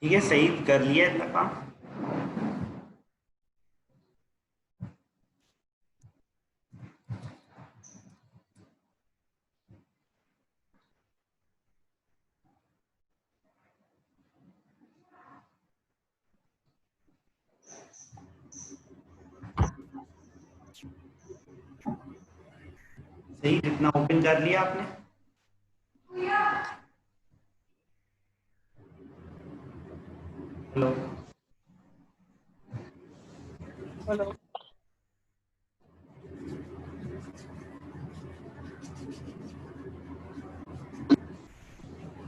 ठीक है, सही कर लिया इतना काम। सही, जितना ओपन कर लिया आपने। Hello. Hello.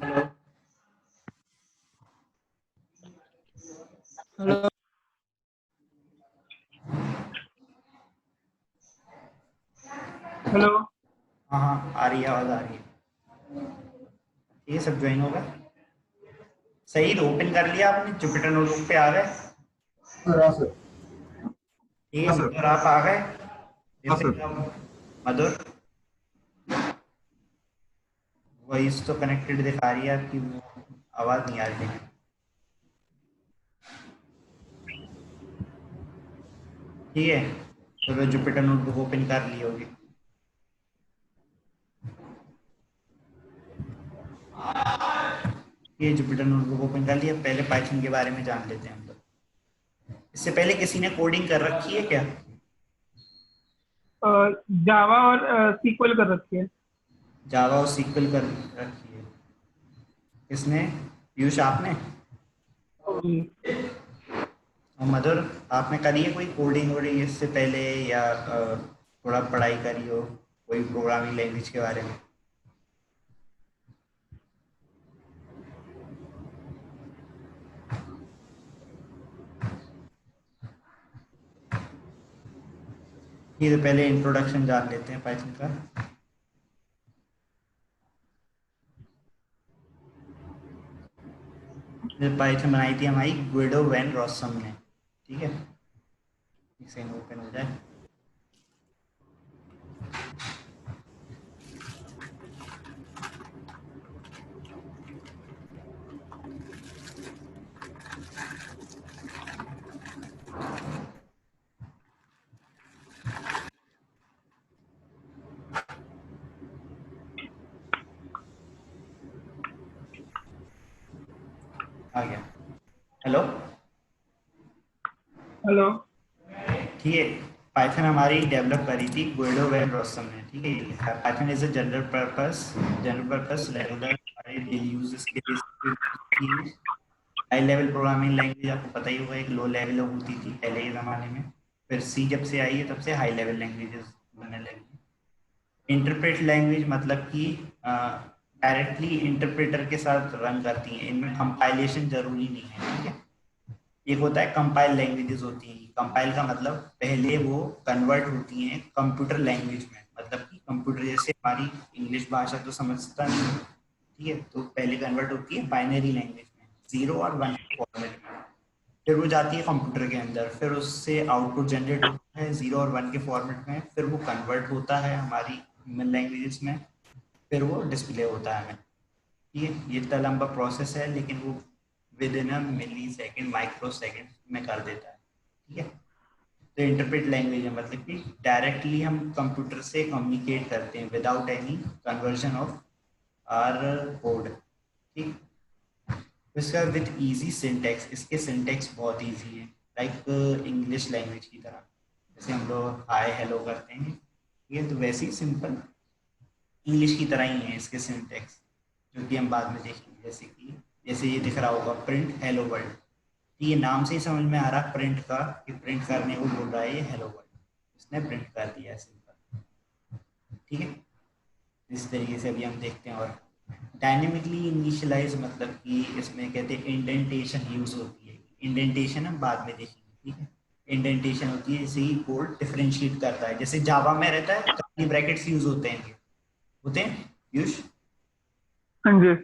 Hello. Hello. Hello. हाँ हाँ, आ रही है, आवाज आ रही है। ये सब ज्वाइन होगा। सही, तो ओपन कर लिया आपने, जुपिटर नोटबुक पे आ गए। हाँ सर। ठीक है, हाँ सर। मधुर आप आ गए। हाँ जैसे सर। अब मधुर वॉइस तो कनेक्टेड दिखा रही है आपकी, वो आवाज नहीं आ रही है। ठीक है, तो जुपिटर नोटबुक ओपन कर ली होगी। ये जुपिटर नोटबुक ओपन कर लिया। पहले पाइथन के बारे में जान लेते हैं हम लोग। इससे पहले किसी ने कोडिंग कर रखी है क्या? जावा और सीक्वल कर रखी है। जावा और सीक्वल कर रखी है। किसने? पीयूष आपने? जी। और मधुर, आपने करी है कोई कोडिंग वोडिंग इससे पहले, या थोड़ा पढ़ाई करी हो कोई प्रोग्रामिंग लैंग्वेज के बारे में? ये तो पहले इंट्रोडक्शन जान लेते हैं पाइथन का। पाइथन बनाई थी हमारी गुइडो वैन रॉसम ने। ठीक है, इसे ओपन हो जाए। आ गया। हेलो। हेलो। ठीक है, पाइथन हमारी डेवलप करी थी गुइडो वैन रॉसम ने। ठीक है, ये लिखा है Python is a general purpose language हमारे डेली यूजेस के लिए। हाई लेवल प्रोग्रामिंग लैंग्वेज आपको पता ही होगा, एक लो लेवल होती थी पहले के ज़माने में। फिर सी जब से आई है तब से हाई लेवल लैंग्वेजेस बनने लगी। इंटरप्रेट लैंग्वेज मतलब कि डायरेक्टली इंटरप्रेटर के साथ रन करती हैं, इनमें कंपाइलेशन जरूरी नहीं है। ठीक है, एक होता है कंपाइल लैंग्वेजेस होती हैं। कंपाइल का मतलब पहले वो कन्वर्ट होती हैं कंप्यूटर लैंग्वेज में, मतलब कि कंप्यूटर जैसे हमारी इंग्लिश भाषा तो समझता नहीं है। ठीक है, तो पहले कन्वर्ट होती है बाइनरी लैंग्वेज में, 0 और 1 के फॉर्मेट में। फिर वो जाती है कंप्यूटर के अंदर, फिर उससे आउटपुट जनरेट होता है 0 और 1 के फॉर्मेट में, फिर वो कन्वर्ट होता है हमारी ह्यूमन लैंग्वेजेस में, फिर वो डिस्प्ले होता है हमें। ठीक है, ये इतना लंबा प्रोसेस है, लेकिन वो within a millisecond, microsecond में कर देता है। ठीक है, तो इंटरप्रेट लैंग्वेज है मतलब कि डायरेक्टली हम कंप्यूटर से कम्युनिकेट करते हैं without any conversion of R code. ठीक, इसका विद इजी सिंटेक्स, इसके सिंटेक्स बहुत इजी है, लाइक इंग्लिश लैंग्वेज की तरह। जैसे हम लोग हाय हेलो करते हैं, ये तो वैसे ही सिंपल इंग्लिश की तरह ही है इसके सिंटेक्स, जो कि हम बाद में देखेंगे। जैसे ये दिख रहा होगा प्रिंट हेलो वर्ल्ड, तो ये नाम से ही समझ में आ रहा प्रिंट का, कि प्रिंट करने को बोल रहा है ये हेलो वर्ल्ड, इसने प्रिंट कर दिया है सिंपल। ठीक है, इस तरीके से अभी हम देखते हैं। और डायनेमिकली इनिशियलाइज मतलब कि इसमें कहते हैं इंडेंटेशन यूज होती है। इंडेंटेशन हम बाद में देखेंगे। ठीक है, इंडेंटेशन होती है जैसे ही कोड डिफरेंशिएट करता है, जैसे जावा में रहता है कर्ली ब्रैकेट्स यूज होते हैं, होते हैं यूज। हाँ जी।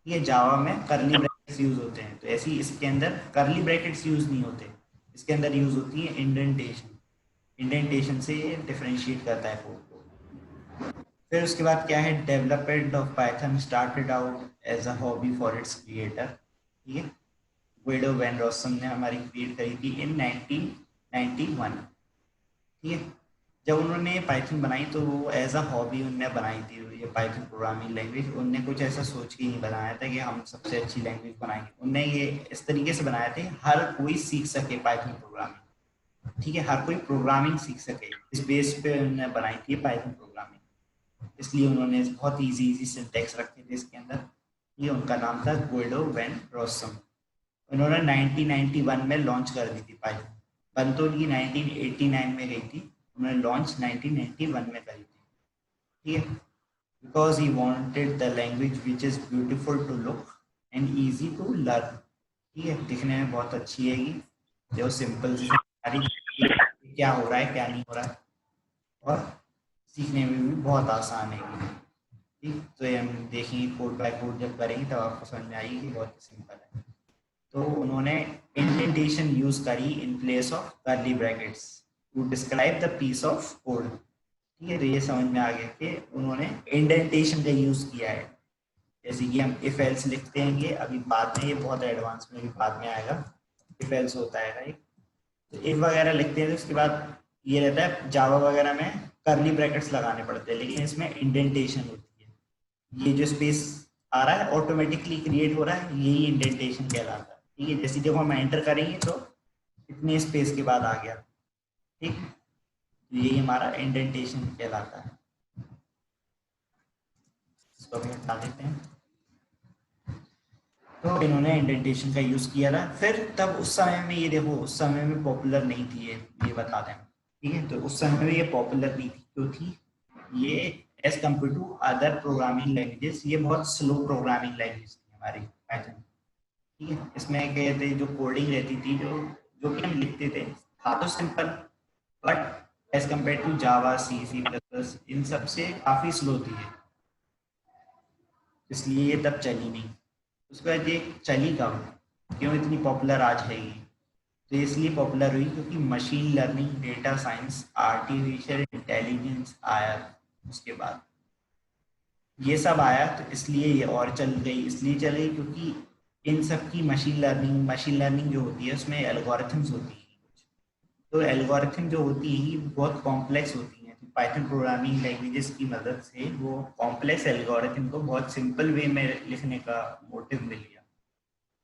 ये जावा में करली ब्रैकेट्स यूज होते हैं, तो ऐसे ही इसके अंदर करली ब्रैकेट्स यूज नहीं होते, इसके अंदर यूज होती है इंडेंटेशन। इंडेंटेशन से ये डिफरेंशिएट करता है कोड को। फिर उसके बाद क्या है, development of Python started out as a hobby for its creator. ठीक है, गुइडो वैन रॉसम ने हमारी क्रिएट करी थी इन 1991। ठीक है, जब उन्होंने पाइथन बनाई तो वो एज अ हॉबी उनने बनाई थी ये पाइथन प्रोग्रामिंग लैंग्वेज। उनने कुछ ऐसा सोच के नहीं बनाया था कि हम सबसे अच्छी लैंग्वेज बनाएंगे। उनने ये इस तरीके से बनाया था हर कोई सीख सके पाइथन प्रोग्रामिंग। ठीक है, हर कोई प्रोग्रामिंग सीख सके, इस बेस पे उन्होंने बनाई थी पाइथन प्रोग्रामिंग। इसलिए उन्होंने बहुत इजी सिंटैक्स रखे थे इसके अंदर। ये उनका नाम था गुइडो वैन रॉसम। उन्होंने 1991 में लॉन्च कर दी थी पाइथन। बन तो उनकी 1989 में गई थी, उन्होंने लॉन्च 1991 में करी थी। ठीक है, because he wanted the language which is beautiful to look and easy to learn. ठीक है, दिखने में बहुत अच्छी है ये, जो सिंपल सी सारी क्या हो रहा है क्या नहीं हो रहा है, और सीखने में भी बहुत आसान है ये। ठीक, तो ये हम देखेंगे कोड बाय कोड जब करेंगे तब आपको समझ में आएगी कि बहुत सिंपल है। तो उन्होंने इंडेंटेशन यूज करी in place of curly brackets to describe the piece of code. ठीक है, तो ये समझ में आ गया कि उन्होंने इंडेंटेशन का यूज किया है। जैसे कि हम इफ एल्स लिखते हैं, ये अभी बाद में, ये बहुत एडवांस में भी बाद में आएगा। इफ एल्स होता है एक, तो इफ वगैरह लिखते हैं तो उसके बाद ये रहता है जावा वगैरह में कर्ली ब्रैकेट्स लगाने पड़ते हैं, लेकिन इसमें इंडेंटेशन होती है। ये जो स्पेस आ रहा है ऑटोमेटिकली क्रिएट हो रहा है, यही इंडेंटेशन कहलाता है। ठीक है, जैसे जब हम एंटर करेंगे तो इतने स्पेस के बाद आ गया। ठीक, तो यही हमारा इंडेंटेशन कहलाता है। इसको अभी हटा देते हैं। तो इन्होंने इंडेंटेशन का यूज किया था। फिर तब उस समय में ये देखो, उस समय में पॉपुलर नहीं थी ये बता दें। ठीक है, तो उस समय में ये पॉपुलर नहीं थी, क्यों थी? ये as compare to other programming languages ये बहुत स्लो प्रोग्रामिंग लैंग्वेज थी हमारी पाइथन। ठीक है, इसमें कहते जो कोडिंग रहती थी, जो जो कि हम लिखते थे, था तो simple, but as compare to Java, C plus plus, इन सब से काफ़ी स्लो थी ये, इसलिए ये तब चली नहीं। उसके बाद ये चली कब, क्यों इतनी पॉपुलर आज है ये? तो इसलिए पॉपुलर हुई क्योंकि machine learning, data science, artificial intelligence आया उसके बाद। ये सब आया तो इसलिए ये और चल गई। इसलिए चल गई क्योंकि इन सब की मशीन लर्निंग जो होती है उसमें एल्गोरिथम्स होती है। तो एल्गोरिथम जो होती है बहुत कॉम्प्लेक्स होती है। तो पाइथन प्रोग्रामिंग लैंग्वेजेस की मदद से वो कॉम्प्लेक्स एल्गोरिथम को बहुत सिंपल वे में लिखने का मोटिव मिल गया,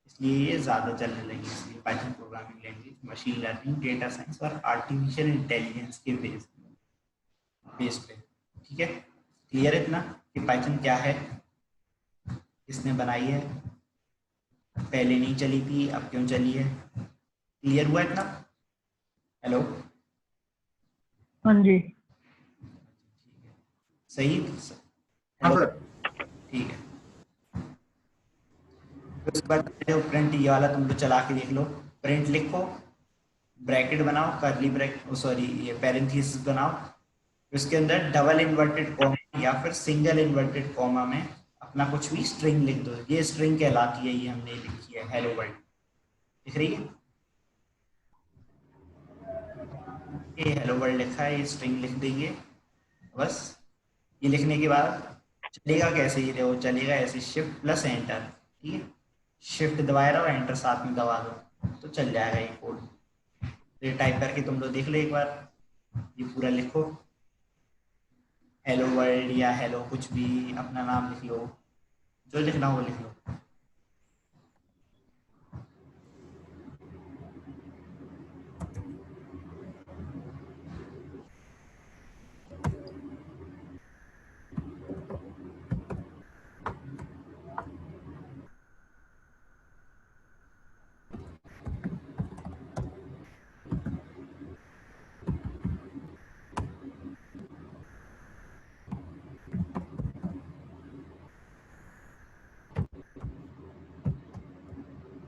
इसलिए ये ज़्यादा चलने लगी। इसलिए Python programming language machine learning, data science और आर्टिफिशियल इंटेलिजेंस के बेस पे। ठीक है, क्लियर है इतना कि पाइथन क्या है, किसने बनाई है, पहले नहीं चली थी अब क्यों चली है? क्लियर हुआ इतना? हेलो, हाँ जी। सही? हाँ हेलो, सर। ठीक है। उसके बाद प्रिंट, ये वाला तुम लोग चला के देख लो। प्रिंट लिखो, ब्रैकेट बनाओ, कर्ली ब्रैकेट, सॉरी ये पैरेंथेसिस बनाओ, उसके अंदर डबल इन्वर्टेड कॉमा या फिर सिंगल इन्वर्टेड कॉमा में अपना कुछ भी स्ट्रिंग लिख दो। ये स्ट्रिंग कहलाती है, ये हमने लिखी है हेलो वर्ल्ड, दिख रही है? ये हेलो वर्ल्ड लिखा है, ये स्ट्रिंग लिख देंगे बस। ये लिखने के बाद चलेगा कैसे, ये देखो चलेगा ऐसे, शिफ्ट प्लस एंटर। ठीक है, शिफ्ट दबाए रहो, एंटर साथ में दबा दो तो चल जाएगा ये कोड। तो ये टाइप करके तुम लोग देख लो एक बार, ये पूरा लिखो, हेलो वर्ल्ड या हेलो कुछ भी, अपना नाम लिख लो, जो लिखना हो वो लिख लो।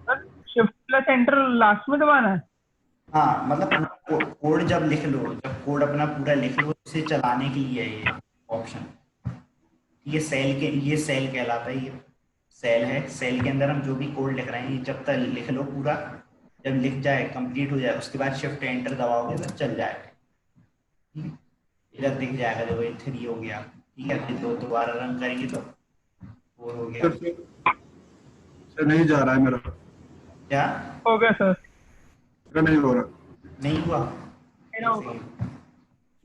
Sir shift plus enter last में दबाना है? हाँ, मतलब कोड जब लिख लो, जब कोड अपना पूरा लिख लो, इसे चलाने के लिए है ये ऑप्शन। ये सेल के, ये सेल कहलाता है, ये सेल है। सेल के अंदर हम जो भी कोड लिख रहे हैं, ये जब तक लिख लो पूरा, जब लिख जाए, कंप्लीट हो जाए, उसके बाद शिफ्ट एंटर दबाओगे तो चल जाएगा। ठीक है, इधर दिख जाएगा, देखो ये 3 हो गया। ठीक है, फिर दोबारा रन करेंगे तो 4 हो गया। सर नहीं जा रहा है मेरा। क्या हो गया सर। मेरा नहीं हो रहा। नहीं हुआ? मेरा एक होगा। सेकंड।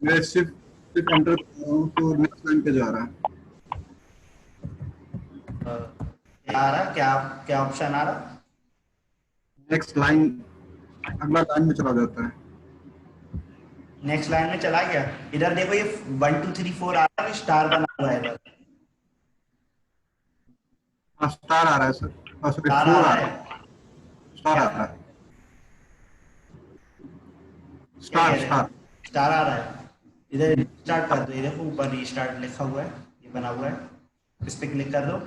मैं शिफ्ट शिफ्ट एंटर कर रहा हूँ तो नेक्स्ट लाइन पे जा रहा है। क्या आ रहा, क्या क्या ऑप्शन आ रहा? नेक्स्ट लाइन, अगला लाइन में चला जाता है। नेक्स्ट लाइन में चला गया। इधर देखो ये 1 2 3 4 आ रहा है, स्टार बना हुआ है इधर। हाँ स्टार आ रहा है सर। हाँ सॉरी, स्टार आ फोर रहा आ है। रहा है। स्टार क्या आ रहा है। क्या कह स्टार रहे स्टार। हैं? स्टार आ रहा है। इधर हम्म, स्टार्ट कर दो, ये देखो ऊपर रीस्टार्ट लिखा हुआ है, ये बना हुआ है। इस पे क्लिक कर दो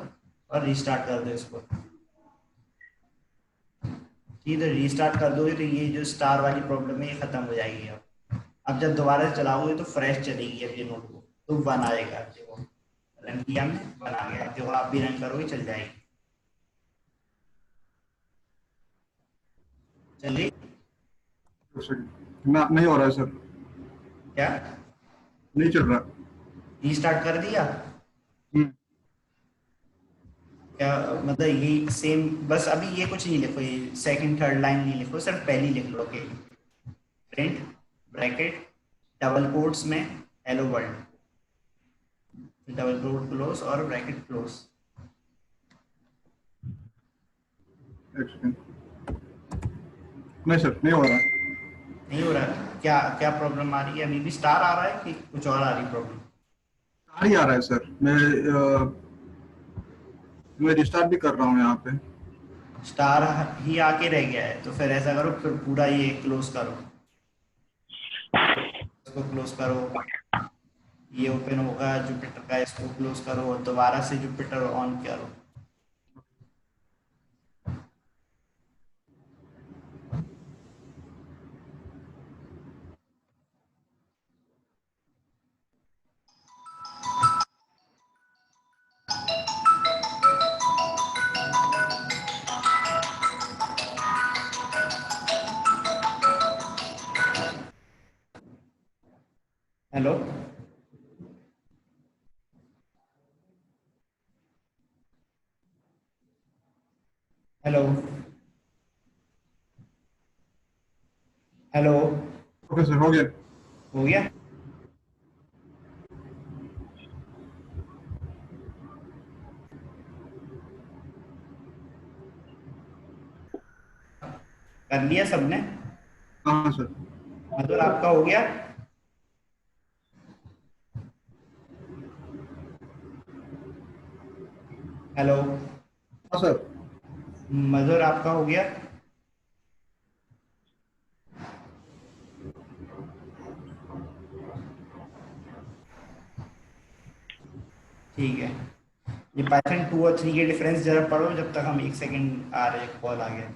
और रीस्टार्ट कर दो इसको। इधर रीस्टार्ट कर दोगे तो ये जो स्टार वाली प्रॉब्लम है ये खत्म हो जाएगी। अब जब दोबारा चलाओगे तो फ्रेश चलेगी अब ये नोटबुक, तो 1 आएगा। देखो रन किया हमने, 1 आ गया। देखो आप भी रन करोगे चल जाएगी। चलिए। एक सेकंड। ना नहीं हो रहा है सर। क्या नहीं चल रहा। रीस्टार्ट कर दिया? हम्म, क्या मतलब ये सेम, बस अभी ये कुछ नहीं लिखो, ये सेकंड थर्ड लाइन नहीं लिखो, सिर्फ पहली लिख लो। Okay, print bracket double quotes में hello world, double quote close और ब्रैकेट क्लोज। एक सेकंड। नहीं सर, नहीं हो रहा। नहीं हो रहा? क्या क्या प्रॉब्लम आ रही है? अभी भी स्टार आ रहा है कि कुछ और आ रही प्रॉब्लम? स्टार ही आ रहा है सर। मैं रिस्टार्ट भी कर रहा हूँ यहाँ पे। स्टार ही आके रह गया है, तो फिर ऐसा करो, फिर पूरा ये क्लोज करो, इसको क्लोज करो। ये ओपन होगा जुपिटर का, इसको क्लोज करो और दोबारा से जुपिटर ऑन करो। Hello? Hello? Hello? Okay sir, हो गया। हो गया? कर लिया सबने? हाँ सर। मतलब आपका हो गया? हेलो? हाँ सर। मधुर आपका हो गया? ठीक है। ये पाइथन 2 और 3 के डिफरेंस जरा पढ़ो, जब तक हम 1 सेकंड आ रहे, कॉल आ गया।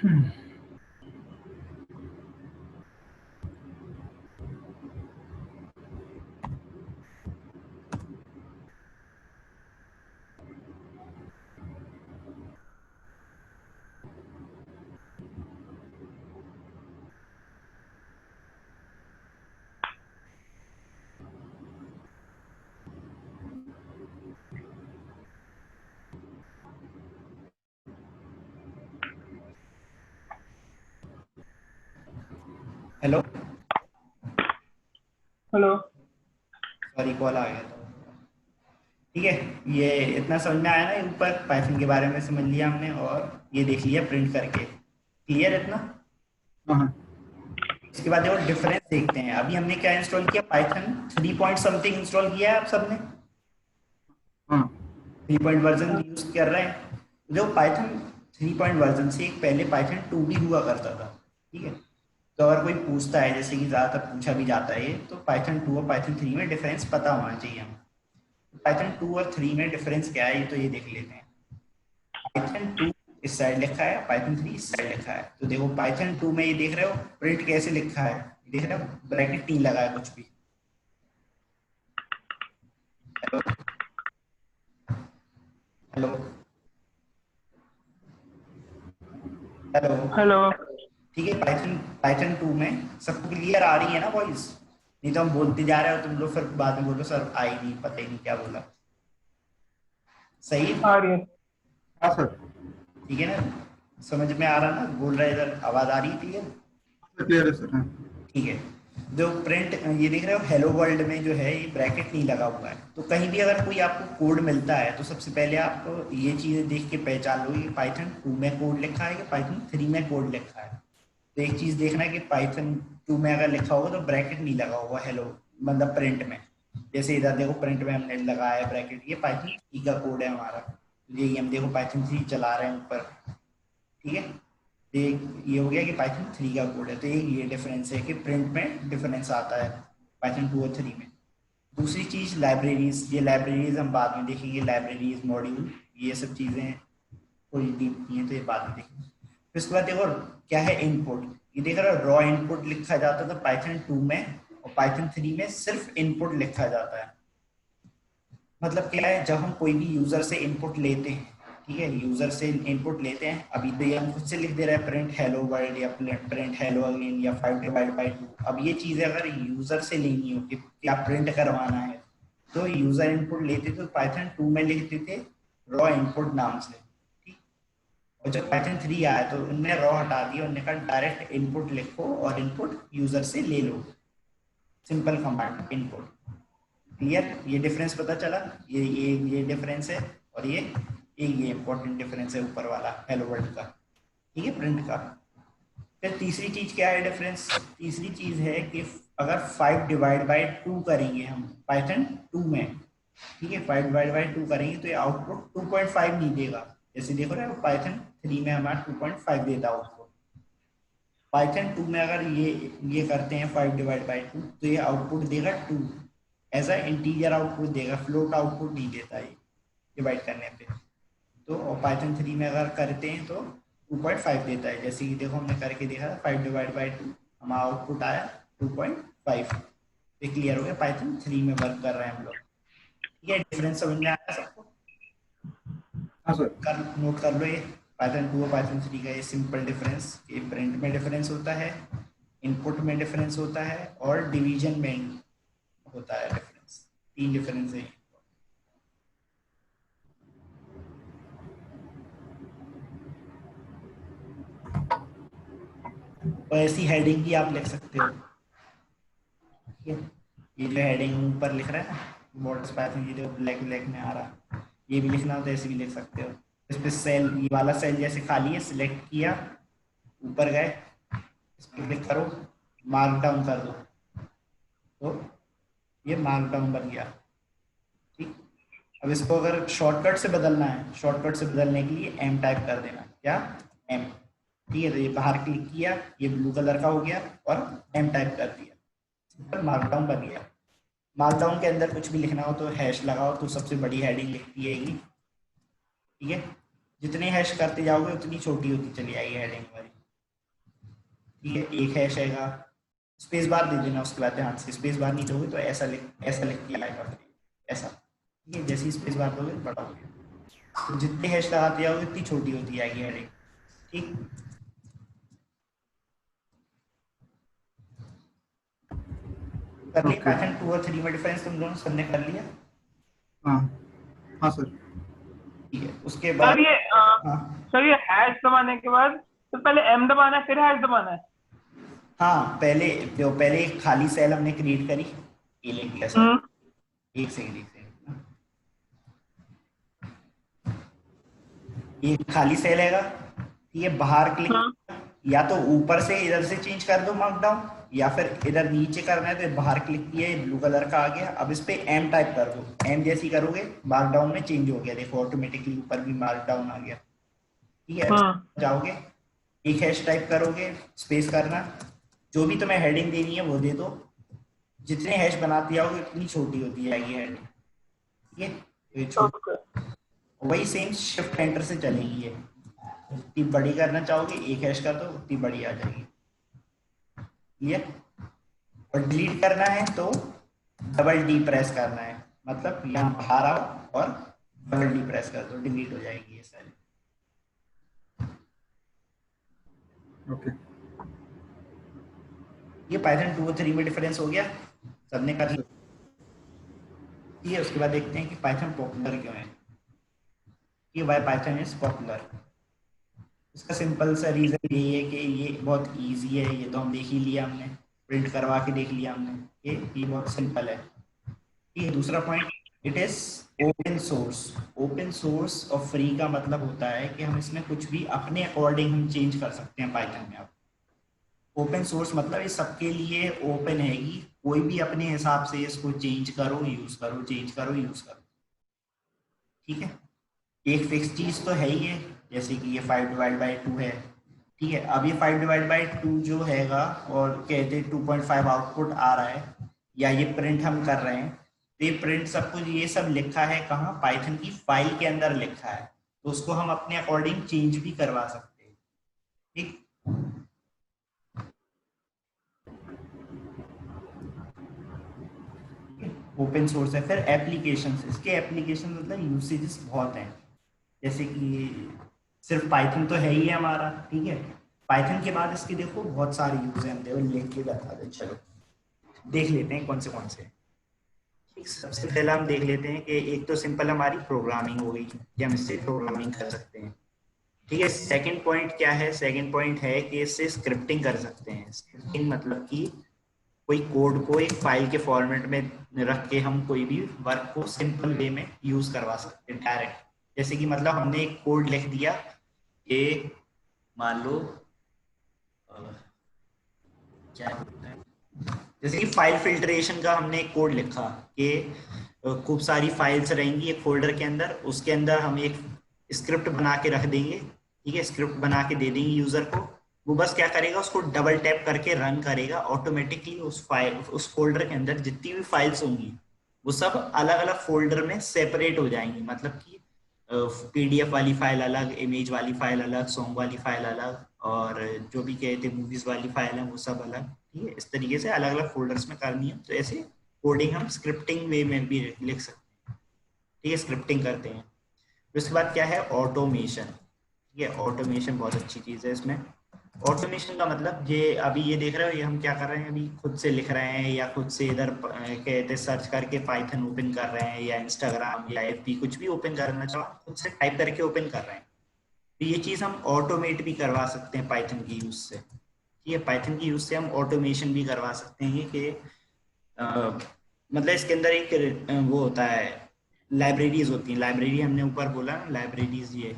Hello, hello. सॉरी कॉल आ गया था। ठीक है, ये इतना समझ में आया ना, ये ऊपर पाइथन के बारे में समझ लिया हमने, और ये देख लिया प्रिंट करके। क्लियर इतना? हाँ हाँ इसके बाद देखो डिफरेंस देखते हैं। अभी हमने क्या इंस्टॉल किया, पाइथन 3 पॉइंट समथिंग इंस्टॉल किया है आप सबने। हाँ 3 पॉइंट वर्जन यूज कर रहे हैं। जो पाइथन 3 पॉइंट वर्जन से एक पहले पाइथन 2 भी हुआ करता था। ठीक है, तो अगर कोई पूछता है, जैसे कि ज़्यादातर पूछा भी जाता है ये, तो पाइथन 2 और पाइथन 3 में डिफरेंस पता होना चाहिए हमें। पाइथन 2 और 3 में डिफरेंस क्या है, ये तो ये देख लेते हैं। पाइथन 2 इस साइड लिखा है, पाइथन 3 इस साइड लिखा है। तो देखो पाइथन 2 में ये देख रहे हो प्रिंट कैसे लिखा है, देख रहे हो, ब्रैकेट नहीं लगा है कुछ भी। Hello, hello, hello. हेलो। ठीक है, पाइथन पाइथन 2 में सबको क्लियर आ रही है ना वॉइस? नहीं तो हम बोलते जा रहे हो तुम लोग, फिर बाद में बोलो सर आई नहीं, पता ही नहीं क्या बोला। सही है? आ रही है। हाँ सर, ठीक है ना, समझ में आ रहा ना, बोल रहा है इधर, आवाज आ रही है क्लियर? क्लियर है सर। हाँ ठीक है, जो प्रिंट ये देख रहे हो हेलो वर्ल्ड में जो है ये ब्रैकेट नहीं लगा हुआ है। तो कहीं भी अगर कोई आपको कोड मिलता है तो सबसे पहले आप ये चीज़ें देख के पहचान लो कि पाइथन 2 में कोड लिखा है कि पाइथन 3 में कोड लिखा है। तो एक चीज़ देखना है कि पाइथन 2 में अगर लिखा होगा तो ब्रैकेट नहीं लगा हुआ हेलो, मतलब प्रिंट में। जैसे इधर देखो प्रिंट में हमने लगाया है ब्रैकेट, ये पाइथन 3 का कोड है हमारा। ये हम देखो पाइथन 3 चला रहे हैं ऊपर। ठीक है, तो ये हो गया कि पाइथन 3 का कोड है। तो ये डिफरेंस है कि प्रिंट में डिफरेंस आता है पाइथन 2 और 3 में। दूसरी चीज़ लाइब्रेरीज, ये लाइब्रेरीज हम बाद में देखेंगे, लाइब्रेरीज मॉड्यूल ये सब चीज़ें कोई डीप नहीं है, तो ये बाद में देखेंगे। फिर उसके बाद देखो क्या है इनपुट। ये देख रहे हो रॉ इनपुट लिखा जाता था पाइथन 2 में, और पाइथन 3 में सिर्फ इनपुट लिखा जाता है। मतलब क्या है, जब हम कोई भी यूजर से इनपुट लेते हैं, ठीक है, यूजर से इनपुट लेते हैं, अभी तो ये हम खुद से लिख दे रहे हैं प्रिंट हेलो वर्ल्ड या प्रिंट हेलो अगेन या 5/2। अब ये चीजें अगर यूजर से लेनी हो कि क्या प्रिंट करवाना है, तो यूजर इनपुट लेते तो पाइथन 2 में लिखते थे रॉ इनपुट नाम से। ठीक, और जब पाइथन 3 आया तो उनने रॉ हटा दिया, उन्होंने कहा डायरेक्ट इनपुट लिखो और इनपुट यूजर से ले लो, सिंपल कमांड इनपुट। क्लियर? ये डिफरेंस पता चला, ये डिफरेंस है, और ये इंपॉर्टेंट डिफरेंस है ऊपर वाला हेलो वर्ल्ड का। ठीक है, प्रिंट का। फिर तीसरी चीज क्या है डिफरेंस? तीसरी चीज है कि अगर 5/2 करेंगे हम पाइथन 2 में, ठीक है, 5/2 करेंगे तो ये आउटपुट 2.5 नहीं देगा। जैसे देखो ना पाइथन 3 में हमारा 2.5 देता आउटपुट, पाइथन 2 में अगर ये करते हैं 5/2 तो ये आउटपुट देगा 2, एज अ इंटीजर आउटपुट देगा, फ्लोट आउटपुट नहीं देता ये डिवाइड करने पे। तो और पाइथन 3 में अगर करते हैं तो 2.5 देता है। जैसे कि देखो हमने करके देखा था 5/2, हमारा आउटपुट आया 2.5। ये क्लियर हो गया, पाइथन 3 में वर्क कर रहे हैं हम लोग। ठीक है, डिफरेंस समझ में आया सबको? हाँ सर। कर नोट कर लो ये पाइथन 2 और पाइथन 3 का ये सिंपल डिफरेंस, ये प्रिंट में डिफरेंस होता है, इनपुट में डिफरेंस होता है, और डिवीजन में होता है डिफरेंस। 3 डिफरेंस है। और ऐसी हेडिंग भी आप लिख सकते हो। ठीक है, ये जो हेडिंग ऊपर लिख रहा है ना बॉर्डर्स पाइथन, ये जो ब्लैक ब्लैक में आ रहा है, ये भी लिखना हो तो ऐसे भी लिख सकते हो। इस पे सेल, ये वाला सेल जैसे खाली है, सिलेक्ट किया, ऊपर गए, इस पर क्लिक करो, मार्क डाउन कर दो, तो ये मार्क डाउन बन गया। ठीक, अब इसको अगर शॉर्टकट से बदलना है, शॉर्टकट से बदलने के लिए एम टाइप कर देना। क्या? एम। ठीक है, तो ये बाहर क्लिक किया, ये ब्लू कलर का हो गया, और एम टाइप कर दिया, सिंपल मार्कडाउन बन गया। मार्कडाउन के अंदर कुछ भी लिखना हो तो हैश लगाओ, तो सबसे बड़ी हेडिंग लिखती आएगी। ठीक है, जितने हैश करते जाओगे उतनी छोटी होती चली आएगी हेडिंग हमारी। ठीक है, एक हैश आएगा, स्पेस बार दे देना उसके बाद ध्यान से, स्पेस बार नहीं दोगे तो ऐसा लिख के आएगा फिर ऐसा, ठीक है। जैसे ही स्पेस बार दोगे बड़ा हो गया, तो जितने हैश लगाते जाओगे उतनी छोटी होती जाएगी हेडिंग, ठीक। कर लिया ओके। पैटर्न 2 और 3 में डिफरेंस तुम दोनों सबने कर लिया, हाँ हाँ सर। ठीक है। उसके बाद सर ये हाँ सर ये हैश दबाने के बाद तो पहले एम दबाना है फिर हैश दबाना है? हाँ, पहले एक खाली सेल हमने क्रिएट करी, ये ले लिया सर, हम्म। एक सेकंड ये खाली सेल हैगा, ये बाहर क्लिक, या तो ऊपर से इधर से चेंज कर दो मार्कडाउन, या फिर इधर नीचे करना है तो बाहर क्लिक किया, ब्लू कलर का आ गया। अब इस पे एम टाइप कर दो, एम जैसी करोगे मार्कडाउन में चेंज हो गया, देखो ऑटोमेटिकली ऊपर भी मार्कडाउन आ गया, ठीक है। जाओगे एक हैश टाइप करोगे, स्पेस करना, जो भी तुम्हें हेडिंग देनी है वो दे दो, जितने हैश बनाती जाओगे उतनी छोटी होती जाएगी हेडिंग, ठीक है। ये छोटी, वही सेम शिफ्ट एंटर से चलेगी ये, उतनी बड़ी करना चाहोगे एक हैश कर दो उतनी बड़ी आ जाएगी, क्लियर। और डिलीट करना है तो डबल डी प्रेस करना है, मतलब यहाँ बाहर आओ और डबल डी प्रेस कर दो, डिलीट हो जाएगी ये सारी। ओके। ये पाइथन 2 और 3 में डिफरेंस हो गया, सबने कर लिया, ठीक है। उसके बाद देखते हैं कि पाइथन पॉपुलर क्यों है, कि वाई पाइथन इज पॉपुलर। इसका सिंपल सा रीजन यही है कि ये बहुत इजी है, ये तो हम देख ही लिया, हमने प्रिंट करवा के देख लिया हमने, ये बहुत सिंपल है। ये दूसरा point, it is open source. Open source और फ्री का मतलब होता है कि हम इसमें कुछ भी अपने अकॉर्डिंग हम चेंज कर सकते हैं पाइथन में। अब ओपन सोर्स मतलब ये सबके लिए ओपन है कि कोई भी अपने हिसाब से इसको चेंज करो यूज करो, चेंज करो यूज करो, ठीक है। एक फिक्स चीज तो है ही है, जैसे कि ये 5/2 है, ठीक है। अब ये 5/2 जो हैगा और कहते 2.5 आउटपुट आ रहा है, या ये प्रिंट हम कर रहे हैं, तो ये प्रिंट सब कुछ ये सब लिखा है कहाँ, पाइथन की फाइल के अंदर लिखा है, तो उसको हम अपने अकॉर्डिंग चेंज भी करवा सकते हैं, ठीक। ओपन सोर्स है। फिर एप्लीकेशंस, इसके एप्लीकेशन मतलब यूसेजेस बहुत हैं, जैसे कि सिर्फ पाइथन तो है ही है हमारा, ठीक है। पाइथन के बाद इसके देखो बहुत सारे यूज हैं, हम लिख के बता दें, चलो देख लेते हैं कौन से। ठीक, सबसे पहला हम देख लेते हैं कि एक तो सिंपल हमारी प्रोग्रामिंग हो गई कि हम इससे प्रोग्रामिंग कर सकते हैं, ठीक है। सेकंड पॉइंट क्या है, सेकंड पॉइंट है कि इससे स्क्रिप्टिंग कर सकते हैं। स्क्रिप्टिंग मतलब कि कोई कोड को एक फाइल के फॉर्मेट में रख के हम कोई भी वर्क को सिंपल वे में यूज करवा सकते हैं डायरेक्ट। जैसे कि मतलब हमने एक कोड लिख दिया कि मान लो क्या होता है, जैसे कि फाइल फिल्ट्रेशन का हमने एक कोड लिखा कि खूब सारी फाइल्स रहेंगी एक फोल्डर के अंदर, उसके अंदर हम एक स्क्रिप्ट बना के रख देंगे, ठीक है। स्क्रिप्ट बना के दे देंगे यूजर को, वो बस क्या करेगा, उसको डबल टैप करके रन करेगा, ऑटोमेटिकली उस फाइल उस फोल्डर के अंदर जितनी भी फाइल्स होंगी वो सब अलग अलग फोल्डर में सेपरेट हो जाएंगी, मतलब कि पीडीएफ वाली फाइल अलग, इमेज वाली फाइल अलग, सॉन्ग वाली फाइल अलग, और जो भी कहते हैं मूवीज वाली फाइल है वो सब अलग, ठीक है। इस तरीके से अलग अलग फोल्डर्स में करनी है, तो ऐसे कोडिंग हम स्क्रिप्टिंग वे में भी लिख सकते हैं, ठीक है, स्क्रिप्टिंग करते हैं। उसके बाद क्या है, ऑटोमेशन, ठीक है। ऑटोमेशन बहुत अच्छी चीज़ है। इसमें ऑटोमेशन का मतलब ये अभी ये देख रहे हो, ये हम क्या कर रहे हैं, अभी खुद से लिख रहे हैं या खुद से इधर कहते सर्च करके पाइथन ओपन कर रहे हैं, या इंस्टाग्राम या एफबी कुछ भी ओपन करना चाहो खुद से टाइप करके ओपन कर रहे हैं, तो ये चीज़ हम ऑटोमेट भी करवा सकते हैं पाइथन की यूज से, ठीक है। पाइथन की यूज से हम ऑटोमेशन भी करवा सकते हैं कि मतलब इसके अंदर एक वो होता है, लाइब्रेरीज होती हैं, लाइब्रेरी हमने ऊपर बोला ना, लाइब्रेरीज ये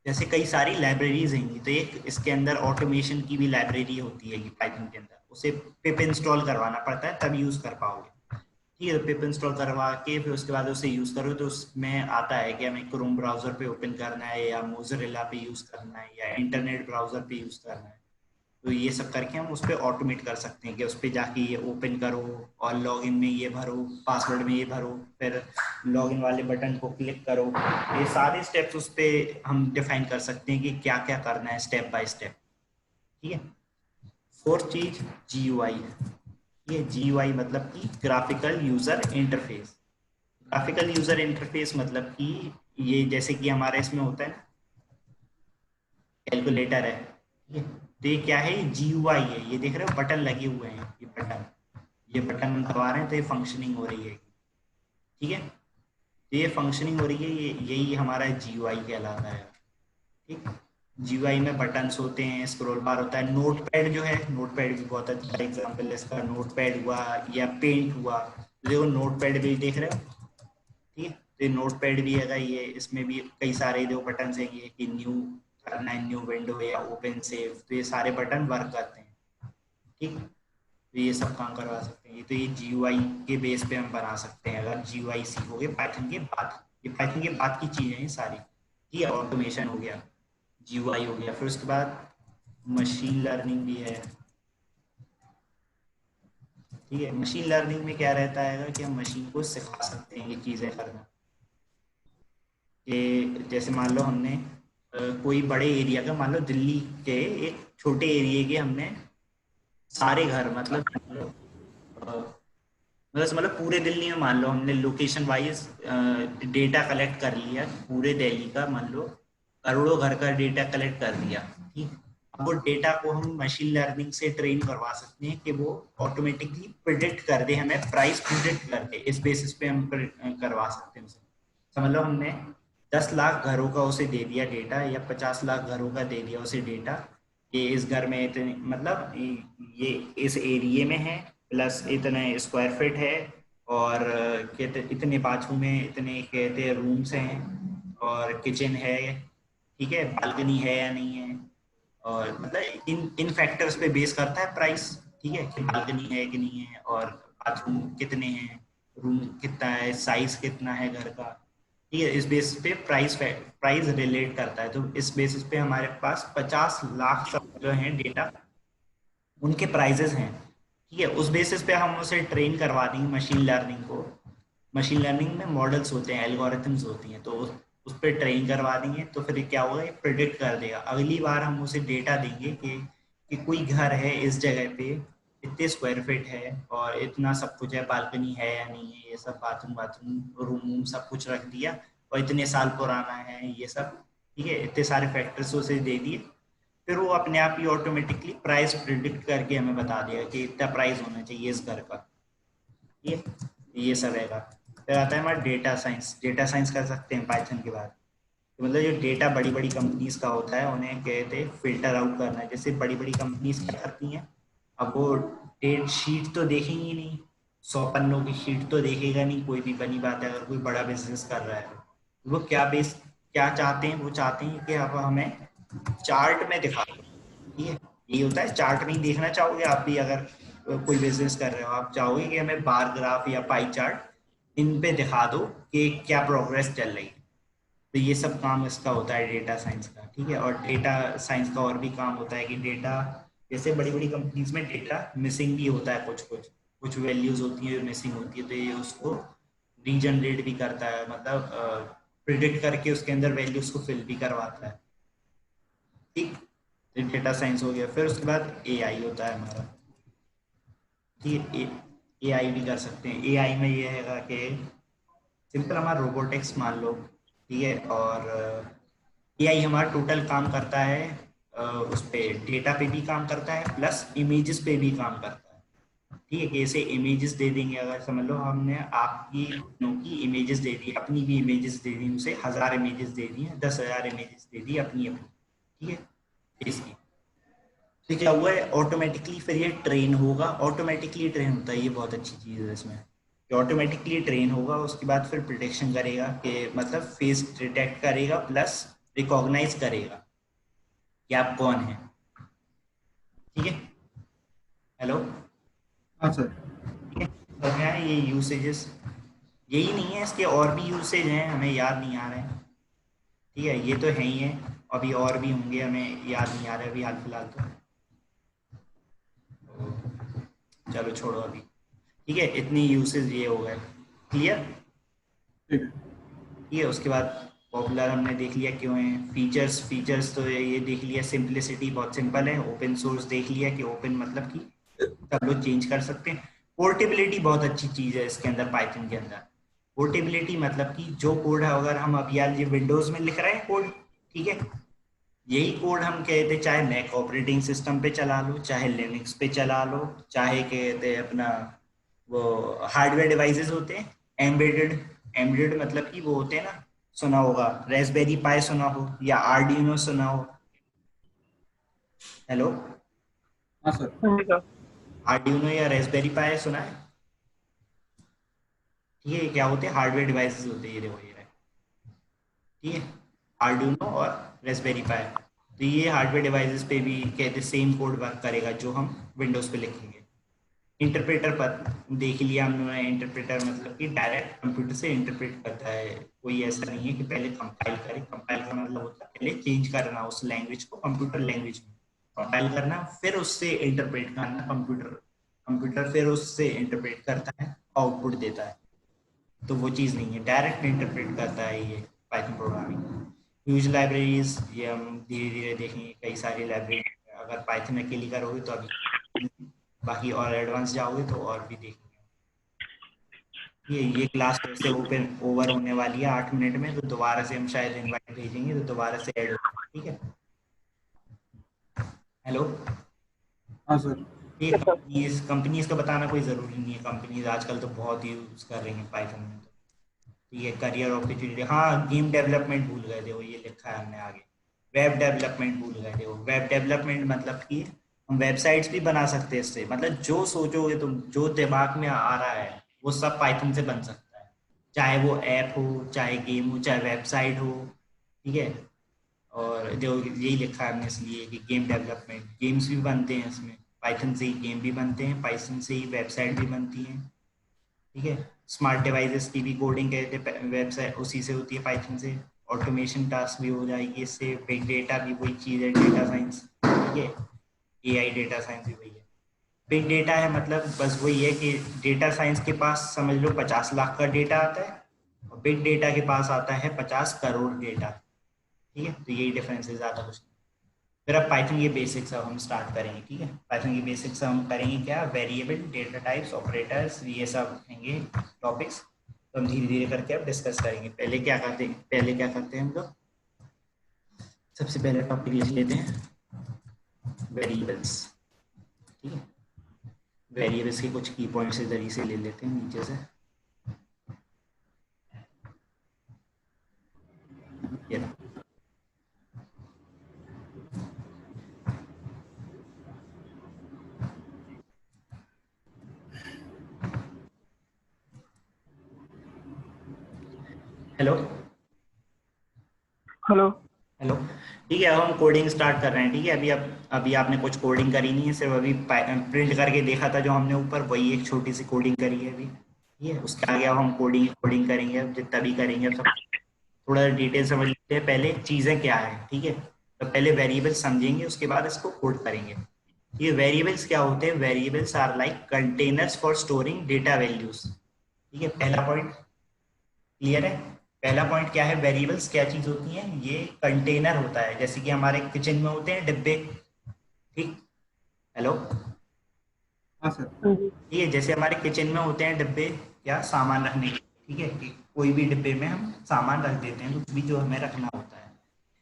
जैसे कई सारी लाइब्रेरीज हैं, तो एक इसके अंदर ऑटोमेशन की भी लाइब्रेरी होती है पाइथन के अंदर, उसे पिप इंस्टॉल करवाना पड़ता है तब यूज कर पाओगे, ठीक है। तो पिप इंस्टॉल करवा के फिर उसके बाद उसे यूज करो, तो उसमें आता है कि हमें क्रोम ब्राउजर पे ओपन करना है, या मोज़रेला पे यूज करना है, या इंटरनेट ब्राउजर पे यूज करना है, तो ये सब करके हम उस पर ऑटोमेट कर सकते हैं कि उस पर जाके ये ओपन करो और लॉगिन में ये भरो, पासवर्ड में ये भरो, फिर लॉगिन वाले बटन को क्लिक करो, ये सारे स्टेप्स उस पर हम डिफाइन कर सकते हैं कि क्या क्या करना है स्टेप बाय स्टेप, ठीक है। फोर्थ चीज GUI। ये GUI मतलब कि graphical user interface. Graphical user interface मतलब कि ये जैसे कि हमारे इसमें होता है ना, कैलकुलेटर है, ठीक है, तो ये क्या है, ये GUI है। ये देख रहे हो बटन लगे हुए हैं, ये बटन हम दबा रहे हैं तो ये फंक्शनिंग हो रही है, ठीक है, तो ये फंक्शनिंग हो रही है, ये यही हमारा GUI कहलाता है, ठीक। GUI में बटन्स होते हैं, स्क्रॉल बार होता है, नोट पैड जो है, नोट पैड भी बहुत अच्छा एग्जाम्पल है इसका, नोट पैड हुआ या पेंट हुआ, तो देखो नोट पैड भी देख रहे हो, ठीक है, तो ये नोट पैड भी है, ये इसमें भी कई सारे जो बटन हैं, ये कि न्यू करना है, न्यू विंडो या ओपन सेव, तो ये सारे बटन वर्क करते हैं, ठीक, तो ये सब काम करवा सकते हैं। ये तो ये GUI के बेस पे हम बना सकते हैं अगर GUI सीखोगे पाइथन के बाद। ये पाइथन के बाद की चीजें हैं सारी, ठीक है, ऑटोमेशन हो गया, GUI हो गया, फिर उसके बाद मशीन लर्निंग भी है, ठीक है। मशीन लर्निंग में क्या रहता है कि हम मशीन को सिखा सकते हैं ये चीजें करना, कि जैसे मान लो हमने कोई बड़े एरिया का, मान लो दिल्ली के एक छोटे एरिया के हमने सारे घर, मतलब पूरे दिल्ली में मान लो हमने लोकेशन वाइज डेटा कलेक्ट कर लिया, पूरे दिल्ली का मान लो करोड़ों घर का डेटा कलेक्ट कर दिया, ठीक। अब वो डेटा को हम मशीन लर्निंग से ट्रेन करवा सकते हैं कि वो ऑटोमेटिकली प्रिडिक्ट कर दे, हमें प्राइस प्रिडिक्ट कर दे, इस बेसिस पे हम करवा सकते हैं उसे। समझ लो हमने 10 लाख घरों का उसे दे दिया डेटा, या 50 लाख घरों का दे दिया उसे डेटा, कि इस घर में इतने, मतलब ये इस एरिया में है, प्लस इतने स्क्वायर फीट है, और कहते इतने बाथरूम है, इतने कहते रूम्स हैं, और किचन है, ठीक है, बालकनी है या नहीं है, और मतलब इन इन फैक्टर्स पे बेस करता है प्राइस, ठीक है, कि बालकनी है कि नहीं है, और बाथरूम कितने हैं, रूम कितना है, साइज कितना है घर का, ठीक है, इस बेसिस पे प्राइस रिलेट करता है। तो इस बेसिस पे हमारे पास 50 लाख तक जो है डेटा, उनके प्राइजेस हैं, ठीक है, उस बेसिस पे हम उसे ट्रेन करवा देंगे मशीन लर्निंग को। मशीन लर्निंग में मॉडल्स होते हैं, एल्गोरिथम्स होती हैं, तो उस पर ट्रेन करवा देंगे, तो फिर क्या होगा, ये प्रिडिक्ट कर देगा। अगली बार हम उसे डेटा देंगे कि कोई घर है इस जगह पे, इतने स्क्वायर फीट है, और इतना सब कुछ है, बालकनी है या नहीं है, ये सब बाथरूम बाथरूम रूम वूम सब कुछ रख दिया, और इतने साल पुराना है ये सब, ठीक है, इतने सारे फैक्टर्स उसे दे दिए, फिर वो अपने आप ही ऑटोमेटिकली प्राइस प्रिडिक्ट करके हमें बता देगा कि इतना प्राइस होना चाहिए इस घर का, ये सब रहेगा। फिर आता है हमारा डेटा साइंस। डेटा साइंस कर सकते हैं पाइथन के बाद, तो मतलब जो डेटा बड़ी बड़ी कंपनीज का होता है, उन्हें कहते हैं फिल्टर आउट करना है। जैसे बड़ी बड़ी कंपनीज क्या करती हैं, अब वो डेट शीट तो देखेंगी नहीं, 100 पन्नों की शीट तो देखेगा नहीं कोई भी, बनी बात है, अगर कोई बड़ा बिजनेस कर रहा है तो वो क्या चाहते हैं, वो चाहते हैं कि आप हमें चार्ट में दिखा दो, ठीक है, यही होता है, चार्ट में ही देखना चाहोगे आप भी, अगर कोई बिजनेस कर रहे हो, आप चाहोगे कि हमें बार ग्राफ या पाई चार्ट इन पे दिखा दो कि क्या प्रोग्रेस चल रही है। तो ये सब काम इसका होता है डेटा साइंस का, ठीक है। और डेटा साइंस का और भी काम होता है कि डेटा, जैसे बड़ी बड़ी कंपनीज में डेटा मिसिंग भी होता है, कुछ वैल्यूज होती है मिसिंग होती है, तो ये उसको रीजनरेट भी करता है, मतलब प्रिडिक्ट करके उसके अंदर वैल्यूज को फिल भी करवाता है, ठीक। डेटा साइंस हो गया, फिर उसके बाद AI होता है हमारा, ठीक है। AI भी कर सकते हैं। AI में ये है कि सिंपल हमारा रोबोटिक्स मान लो, ठीक है, और AI हमारा टोटल काम करता है, उस पे डेटा पे भी काम करता है, प्लस इमेजेस पे भी काम करता है, ठीक है, कि ऐसे इमेजेस दे देंगे, अगर समझ लो हमने आपकी दोनों की इमेजेस दे दी, अपनी भी इमेजेस दे दी, उसे 1000 इमेजेस दे दी, 10,000 इमेजेस दे दी अपनी अपनी, ठीक है, इसकी, तो क्या हुआ है, ऑटोमेटिकली फिर ये ट्रेन होगा, ऑटोमेटिकली ट्रेन होता है, ये बहुत अच्छी चीज़ है इसमें, कि ऑटोमेटिकली ट्रेन होगा, उसके बाद फिर प्रिडिक्शन करेगा, कि मतलब फेस डिटेक्ट करेगा, प्लस रिकॉग्नाइज करेगा कि आप कौन हैं, ठीक है, हेलो, हाँ सर। ठीक है, तो क्या है ये यूसेजेस, यही नहीं है, इसके और भी यूसेज हैं, हमें याद नहीं आ रहे हैं, ठीक है, ये तो है ही है, अभी और भी होंगे, हमें याद नहीं आ रहे अभी हाल फिलहाल तो चलो छोड़ो अभी, ठीक है, इतनी यूसेज ये हो गए, क्लियर, ठीक है। ठीक है। उसके बाद पॉपुलर हमने देख लिया क्यों है, फीचर्स तो ये देख लिया, सिंपलिसिटी बहुत सिंपल है, ओपन सोर्स देख लिया कि ओपन मतलब कि सब लोग चेंज कर सकते हैं। पोर्टेबिलिटी बहुत अच्छी चीज है इसके अंदर, पाइथन के अंदर। पोर्टेबिलिटी मतलब कि जो कोड है, अगर हम अभी यार ये विंडोज में लिख रहे हैं कोड, ठीक है, यही कोड हम कहते चाहे मैक ऑपरेटिंग सिस्टम पे चला लो, चाहे लिनक्स पे चला लो, चाहे कहते अपना वो हार्डवेयर डिवाइसेस होते हैं एम्बेडेड, एम्बेडेड मतलब कि वो होते हैं ना, सुना होगा रेस्पबेरी पाई सुना हो या आर्डिनो सुना हो। हेलो, हाँ सर। हाँ जी सर। आर्डिनो या रेस्पबेरी पाई सुना है? ठीक है, क्या होते हैं, हार्डवेयर डिवाइसेस होते हैं, ये देखो ये रहे, ठीक है, आर्डिनो और रेस्पबेरी पाई। तो ये हार्डवेयर डिवाइसेस पे भी कहते सेम कोड वर्क करेगा जो हम विंडोज पे लिखेंगे। इंटरप्रेटर पर देख लिया हमने, इंटरप्रेटर मतलब कि डायरेक्ट कंप्यूटर से इंटरप्रेट करता है, कोई ऐसा नहीं है कि पहले कंपाइल करे। कंपाइल का मतलब होता है पहले चेंज करना उस लैंग्वेज को कंप्यूटर लैंग्वेज में, कंपाइल करना, फिर उससे इंटरप्रेट करना कंप्यूटर, कंप्यूटर फिर उससे इंटरप्रेट करता है, आउटपुट देता है। तो वो चीज़ नहीं है, डायरेक्ट इंटरप्रेट करता है ये पाइथन प्रोग्रामिंग। यूज लाइब्रेरीज ये हम धीरे धीरे देखेंगे, कई सारी लाइब्रेरी, अगर पाइथन अकेली करोगे तो अभी, बाकी और एडवांस जाओगे तो और भी देखेंगे। ये क्लास फिर से ओपन ओवर होने वाली है 8 मिनट में, तो दोबारा से हम शायद इनवाइट भेजेंगे तो दोबारा से ऐड होगा, ठीक है। हेलो, हाँ सर। ये कंपनीज कंपनीज का बताना कोई ज़रूरी नहीं है, कंपनीज आजकल तो बहुत यूज़ कर रही हैं पाइथन में। तो ये करियर अपॉर्चुनिटी, हाँ गेम डेवलपमेंट भूल गए थे, वो ये लिखा है हमने आगे, वेब डेवलपमेंट भूल गए थे। वो वेब डेवलपमेंट मतलब कि हम वेबसाइट्स भी बना सकते हैं इससे, मतलब जो सोचोगे तुम, जो दिमाग में आ रहा है वो सब पाइथन से बन सकता है, चाहे वो ऐप हो, चाहे गेम हो, चाहे वेबसाइट हो, ठीक है। और जो यही लिखा है हमने इसलिए कि गेम डेवलपमेंट, गेम्स भी बनते हैं इसमें, पाइथन से ही गेम भी बनते हैं, पाइथन से ही वेबसाइट भी बनती हैं, ठीक है। स्मार्ट डिवाइसेस की भी कोडिंग कहते हैं वेबसाइट, उसी से होती है पाइथन से। ऑटोमेशन टास्क भी हो जाएगी इससे, बिग डेटा भी वही चीज़ है, डेटा साइंस, ठीक है, एआई डेटा साइंस भी वही है। बिग डेटा है मतलब बस वही है कि डेटा साइंस के पास समझ लो 50 लाख का डेटा आता है, और बिग डेटा के पास आता है 50 करोड़ डेटा, ठीक है। तो यही डिफरेंस है, ज़्यादा कुछ नहीं। फिर अब पाइथन के बेसिक्स अब हम स्टार्ट करेंगे, ठीक है। पाइथन के बेसिक्स हम करेंगे क्या, वेरिएबल, डेटा टाइप्स, ऑपरेटर्स, ये सब होंगे टॉपिक्स। तो हम धीरे धीरे करके अब डिस्कस करेंगे। पहले क्या करते हैं, हम लोग सबसे पहले टॉपिक लिख लेते हैं वेरिएबल्स, ठीक है। वेरिएबल्स के कुछ की पॉइंट्स इधर ही से ले लेते हैं नीचे से, ये रहा। Hello, hello. हेलो, ठीक है। अब हम कोडिंग स्टार्ट कर रहे हैं, ठीक है। अभी आपने कुछ कोडिंग करी नहीं है, सिर्फ अभी प्रिंट करके देखा था जो हमने ऊपर, वही एक छोटी सी कोडिंग करी है अभी, ठीक है। उसके आगे अब हम कोडिंग कोडिंग करेंगे, अब जितना भी करेंगे अब सब थोड़ा डिटेल समझ लेते हैं, पहले चीज़ें क्या है, ठीक है। तो पहले वेरिएबल्स समझेंगे, उसके बाद इसको कोड करेंगे। ये वेरिएबल्स क्या होते हैं, variables are like containers for storing data values, ठीक है। पहला पॉइंट क्लियर है। पहला पॉइंट क्या है, वेरिएबल्स क्या चीज होती हैं, ये कंटेनर होता है, जैसे कि हमारे किचन में होते हैं डिब्बे, ठीक। हेलो, हाँ सर। हाँ जी। ठीक है, जैसे हमारे किचन में होते हैं डिब्बे, क्या सामान रखने के, ठीक है, कि कोई भी डिब्बे में हम सामान रख देते हैं, कुछ भी जो हमें रखना होता है।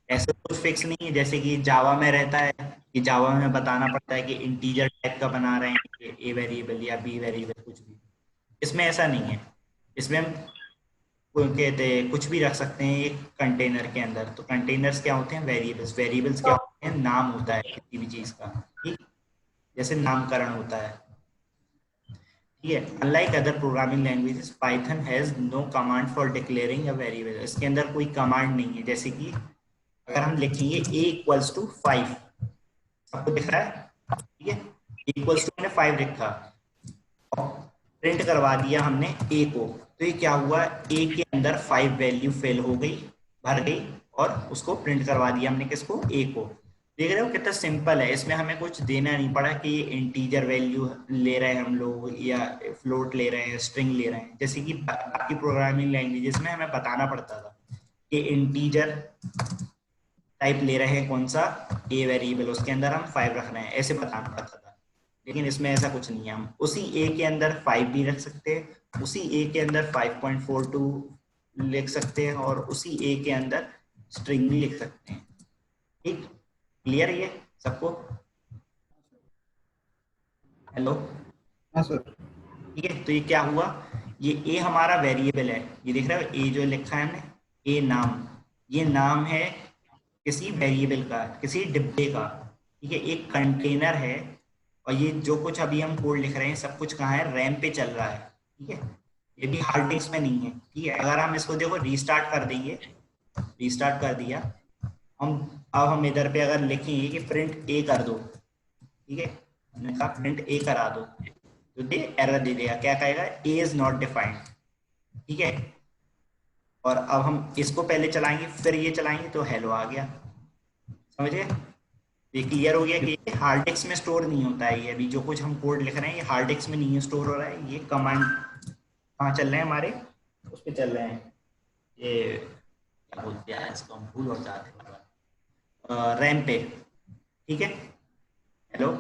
ऐसा कुछ फिक्स नहीं है, जैसे कि जावा में रहता है कि जावा में बताना पड़ता है कि इंटीजर टाइप का बना रहे हैं, ए वेरिएबल या बी वेरिएबल, कुछ भी। इसमें ऐसा नहीं है, इसमें हम कहते हैं कुछ भी रख सकते हैं एक कंटेनर के अंदर। तो कंटेनर्स क्या होते हैं, वेरिएबल्स। वेरिएबल्स क्या होते हैं, नाम होता है किसी भी चीज का, ठीक, जैसे नामकरण होता है, ठीक है। Unlike other programming languages, Python has no command for declaring a variable. इसके अंदर कोई कमांड नहीं है, जैसे कि अगर हम लिखेंगे a = 5, आपको दिख रहा है, ठीक है, इक्वल्स टू मैंने 5 लिखा, प्रिंट करवा दिया हमने ए को, तो ये क्या हुआ, ए के अंदर 5 वैल्यू फिल हो गई, भर गई, और उसको प्रिंट करवा दिया हमने किसको, ए को। देख रहे हो कितना सिंपल है, इसमें हमें कुछ देना नहीं पड़ा कि ये इंटीजर वैल्यू ले रहे हैं हम लोग या फ्लोट ले रहे हैं, स्ट्रिंग ले रहे हैं, जैसे कि बाकी प्रोग्रामिंग लैंग्वेजेस में हमें बताना पड़ता था ये इंटीजर टाइप ले रहे हैं, कौन सा, ए वेरिएबल, उसके अंदर हम 5 रख रहे हैं, ऐसे बताना पड़ता था। लेकिन इसमें ऐसा कुछ नहीं है, हम उसी ए के अंदर 5 भी रख सकते हैं, उसी ए के अंदर 5.42 लिख सकते हैं, और उसी ए के अंदर स्ट्रिंग भी लिख सकते हैं। ठीक, क्लियर ये सबको? हेलो, हाँ सर। ठीक है। तो ये क्या हुआ, ये ए हमारा वेरिएबल है, ये देख रहे हो ए जो लिखा है हमने, ए नाम, ये नाम है किसी वेरिएबल का, किसी डिब्बे का, ठीक है, एक कंटेनर है। और ये जो कुछ अभी हम कोड लिख रहे हैं सब कुछ कहाँ है, रैम पे चल रहा है, ठीक है, ये भी हार्ड डिस्क में नहीं है, ठीक है। अगर हम इसको देखो रीस्टार्ट कर देंगे, रीस्टार्ट कर दिया, अब हम इधर पे अगर लिखेंगे कि प्रिंट ए कर दो, ठीक है, हमने कहा प्रिंट ए करा दो, तो ये एरर दे देगा, क्या कहेगा, ए इज नॉट डिफाइंड, ठीक है। और अब हम इसको पहले चलाएंगे फिर ये चलाएंगे, तो हेलो आ गया, समझे? ये क्लियर हो गया कि ये हार्ड डिस्क में स्टोर नहीं होता है, ये अभी जो कुछ हम कोड लिख रहे हैं ये हार्ड डिस्क में नहीं स्टोर हो रहा है, ये कमांड कहाँ चल रहे हैं हमारे, उस पर चल रहे हैं, ये क्या बोलते हैं इसको, हम भूल हो जाते हैं, रैम पे, ठीक है। हेलो,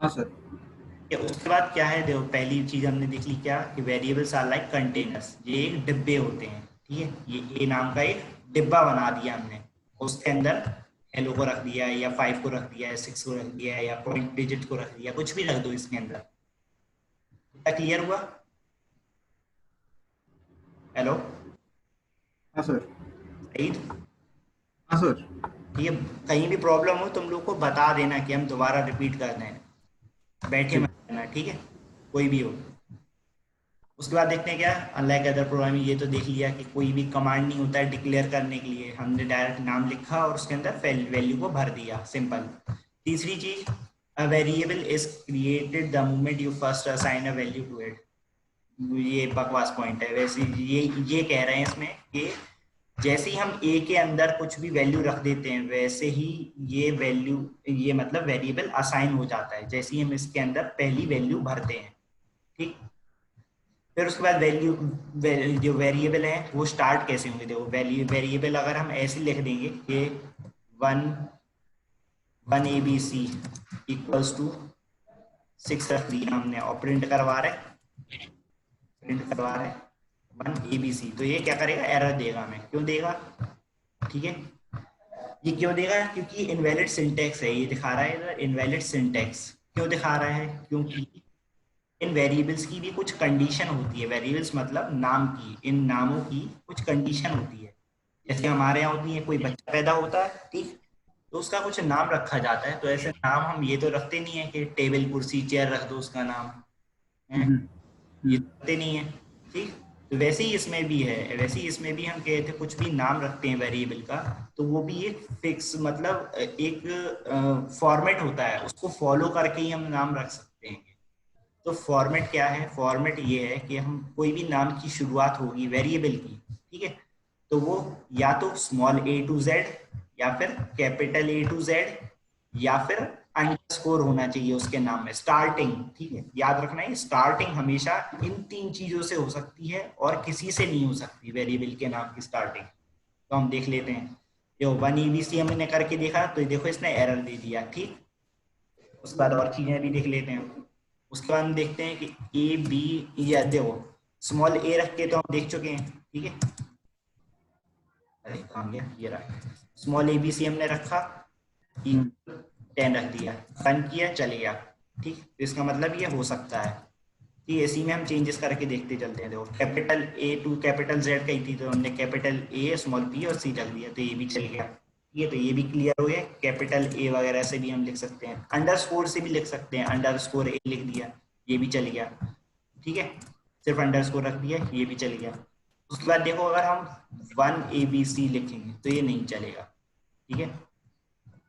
हाँ सर। उसके बाद क्या है, देखो पहली चीज हमने देख ली क्या, कि वेरिएबल्स आर लाइक कंटेनर्स, ये एक डिब्बे होते हैं, ठीक है, ये ए नाम का एक डिब्बा बना दिया हमने, उसके अंदर हेलो को रख दिया है, या 5 को रख दिया है, 6 को रख दिया है, या पॉइंट डिजिट को रख दिया, कुछ भी रख दो इसके अंदर। क्या क्लियर हुआ? हेलो, हाँ सर। सईद, हाँ सर। ठीक है, कहीं भी प्रॉब्लम हो तुम लोग को बता देना कि हम दोबारा रिपीट कर दें, बैठे मत रहना, ठीक है, कोई भी हो। उसके बाद देखते हैं क्या, अनलाइक अदर प्रोग्रामिंग, ये तो देख लिया कि कोई भी कमांड नहीं होता है डिक्लेयर करने के लिए, हमने डायरेक्ट नाम लिखा और उसके अंदर वैल्यू को भर दिया, सिंपल। तीसरी चीज, a variable is created the moment you first assign a value to it, ये बकवास पॉइंट है, वैसे ये कह रहे हैं इसमें कि जैसे ही हम ए के अंदर कुछ भी वैल्यू रख देते हैं वैसे ही ये वैल्यू, ये मतलब वेरिएबल असाइन हो जाता है जैसे ही हम इसके अंदर पहली वैल्यू भरते हैं, ठीक। फिर उसके बाद वैल्यू जो वेरिएबल है वो स्टार्ट कैसे होंगे, देखो वेरिएबल अगर हम ऐसे लिख देंगे कि 1 ABC इक्वल्स टू 6 रख दिया हमने, और प्रिंट करवा रहे 1 ABC, तो ये क्या करेगा, एरर देगा हमें, क्यों देगा, ठीक है, ये क्यों देगा, क्योंकि इनवैलिड सिंटैक्स है, ये दिखा रहा है इधर इनवैलिड सिंटैक्स, क्यों दिखा रहा है, क्योंकि इन वेरिएबल्स की भी कुछ कंडीशन होती है, वेरिएबल्स मतलब नाम की, इन नामों की कुछ कंडीशन होती है, जैसे हमारे यहाँ होती है, कोई बच्चा पैदा होता है, ठीक, तो उसका कुछ नाम रखा जाता है, तो ऐसे नाम हम ये तो रखते नहीं है कि टेबल कुर्सी चेयर रख दो उसका नाम है, ये रखते नहीं है, ठीक। तो वैसे ही इसमें भी है, वैसे ही इसमें भी हम कहते हैं कुछ भी नाम रखते हैं वेरिएबल का, तो वो भी एक फिक्स मतलब एक फॉर्मेट होता है, उसको फॉलो करके ही हम नाम रख सकते हैं। तो फॉर्मेट क्या है, फॉर्मेट ये है कि हम कोई भी नाम की शुरुआत होगी वेरिएबल की, ठीक है, तो वो या तो स्मॉल a to z, या फिर कैपिटल A to z, या फिर अंडरस्कोर होना चाहिए उसके नाम में, स्टार्टिंग, ठीक है, याद रखना है स्टार्टिंग हमेशा इन 3 चीजों से हो सकती है और किसी से नहीं हो सकती वेरिएबल के नाम की स्टार्टिंग। तो हम देख लेते हैं, जो 1 ABC हमने करके देखा, तो देखो इसने एरर दे दिया, ठीक। उसके बाद और चीजें भी देख लेते हैं, उसके बाद हम देखते हैं कि ए बी, या देखो स्मॉल ए रख के तो हम देख चुके हैं, ठीक है, अरे कहाँ गया, ये रहा, स्मॉल ABC हमने रखा, 10 रख दिया, रन किया, चल गया, ठीक। तो इसका मतलब ये हो सकता है, ठीक, इसी में हम चेंजेस करके देखते चलते हैं, देखो capital A to capital Z कही थी, तो हमने कैपिटल A स्मॉल p और C रख दिया, तो ये भी चल गया, ठीक है, तो ये भी क्लियर हो गया, कैपिटल A वगैरह से भी हम लिख सकते हैं, अंडरस्कोर से भी लिख सकते हैं, अंडरस्कोर A लिख दिया, ये भी चल गया, ठीक है, सिर्फ अंडरस्कोर रख दिया, ये भी चल गया। उसके बाद देखो अगर हम 1 ABC लिखेंगे तो ये नहीं चलेगा, ठीक है,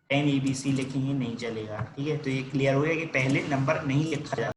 10 ABC लिखेंगे नहीं चलेगा, ठीक है, तो ये क्लियर हो गया कि पहले नंबर नहीं लिखा जा